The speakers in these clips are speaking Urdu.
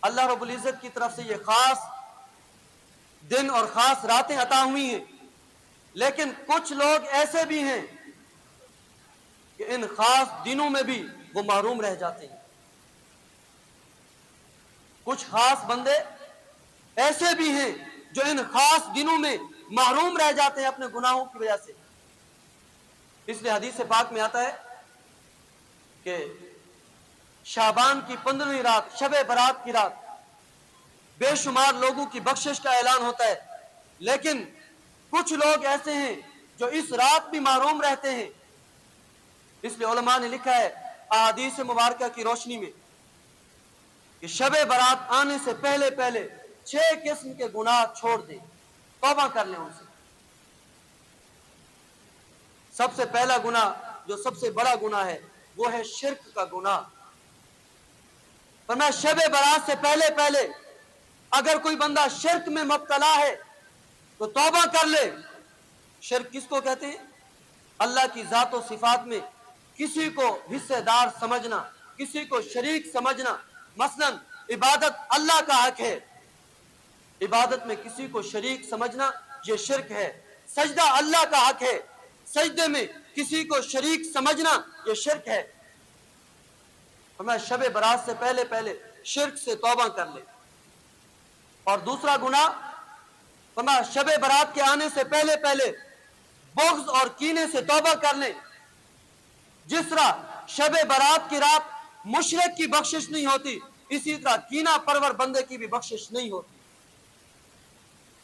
اللہ رب العزت کی طرف سے یہ خاص دن اور خاص راتیں عطا ہوئی ہیں، لیکن کچھ لوگ ایسے بھی ہیں کہ ان خاص دنوں میں بھی وہ محروم رہ جاتے ہیں۔ کچھ خاص بندے ایسے بھی ہیں جو ان خاص دنوں میں محروم رہ جاتے ہیں اپنے گناہوں کی وجہ سے۔ اس لیے حدیث پاک میں آتا ہے کہ شعبان کی 15ویں رات، شب برات کی رات، بے شمار لوگوں کی بخشش کا اعلان ہوتا ہے، لیکن کچھ لوگ ایسے ہیں جو اس رات بھی محروم رہتے ہیں۔ اس لیے علماء نے لکھا ہے احادیث مبارکہ کی روشنی میں کہ شب برات آنے سے پہلے پہلے 6 قسم کے گناہ چھوڑ دیں، توبہ کر لیں ان سے۔ سب سے پہلا گناہ جو سب سے بڑا گناہ ہے وہ ہے شرک کا گناہ۔ فرمایا شب برات سے پہلے پہلے اگر کوئی بندہ شرک میں مبتلا ہے تو توبہ کر لے۔ شرک کس کو کہتے ہیں؟ اللہ کی ذات و صفات میں کسی کو حصے دار سمجھنا، کسی کو شریک سمجھنا۔ مثلا عبادت اللہ کا حق ہے، عبادت میں کسی کو شریک سمجھنا یہ شرک ہے۔ سجدہ اللہ کا حق ہے، سجدے میں کسی کو شریک سمجھنا یہ شرک ہے۔ ہمیں شب برات سے پہلے پہلے شرک سے توبہ کر لے۔ اور دوسرا گناہ ہمیں شب برات کے آنے سے پہلے پہلے بغض اور کینے سے توبہ کر لیں۔ جس طرح شب برات کی رات مشرک کی بخشش نہیں ہوتی، اسی طرح کینہ پرور بندے کی بھی بخشش نہیں ہوتی۔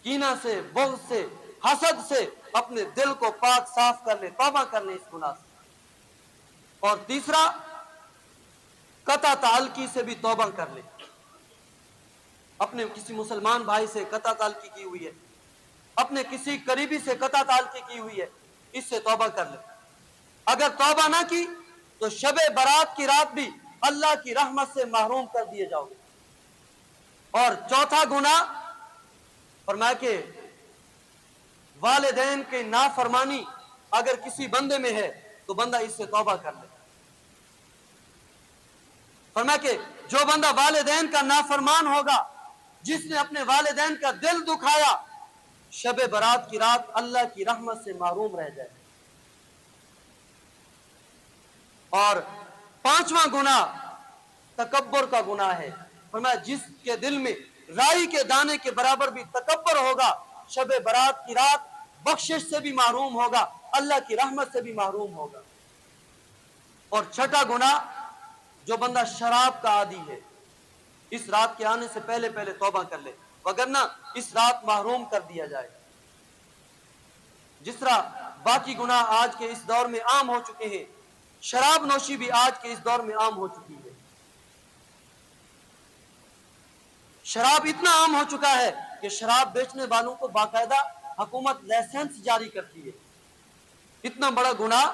کینہ سے، بغض سے، حسد سے اپنے دل کو پاک صاف کر لے، توبہ کر لے اس گناہ سے۔ اور تیسرا قطع تعلقی سے بھی توبہ کر لے۔ اپنے کسی مسلمان بھائی سے قطع تعلقی کی ہوئی ہے، اپنے کسی قریبی سے قطع تعلقی کی ہوئی ہے، اس سے توبہ کر لے۔ اگر توبہ نہ کی تو شب برات کی رات بھی اللہ کی رحمت سے محروم کر دیے جاؤ گے۔ اور چوتھا گناہ فرمایا کہ والدین کی نافرمانی اگر کسی بندے میں ہے تو بندہ اس سے توبہ کر لے۔ فرمایا کہ جو بندہ والدین کا نافرمان ہوگا، جس نے اپنے والدین کا دل دکھایا، شب برات کی رات اللہ کی رحمت سے محروم رہ جائے۔ اور پانچواں گناہ تکبر کا گناہ ہے۔ فرمایا جس کے دل میں رائی کے دانے کے برابر بھی تکبر ہوگا، شب برات کی رات بخشش سے بھی محروم ہوگا، اللہ کی رحمت سے بھی محروم ہوگا۔ اور چھٹا گناہ جو بندہ شراب کا عادی ہے، اس رات کے آنے سے پہلے پہلے توبہ کر لے، وگرنہ اس رات محروم کر دیا جائے۔ جس طرح باقی گناہ آج کے اس دور میں عام ہو چکے ہیں، شراب نوشی بھی آج کے اس دور میں عام ہو چکی ہے۔ شراب اتنا عام ہو چکا ہے کہ شراب بیچنے والوں کو باقاعدہ حکومت لائسنس جاری کرتی ہے۔ اتنا بڑا گناہ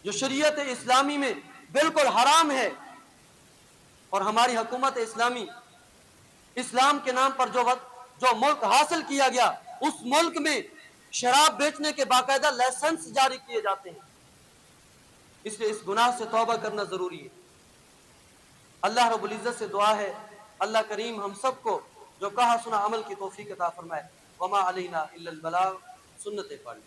جو شریعت اسلامی میں بالکل حرام ہے، اور ہماری حکومت اسلامی اسلام کے نام پر جو ملک حاصل کیا گیا، اس ملک میں شراب بیچنے کے باقاعدہ لائسنس جاری کیے جاتے ہیں۔ اس لیے اس گناہ سے توبہ کرنا ضروری ہے۔ اللہ رب العزت سے دعا ہے اللہ کریم ہم سب کو جو کہا سنا عمل کی توفیق عطا فرمائے۔ وما علینا الا البلاغ، سنت پڑھ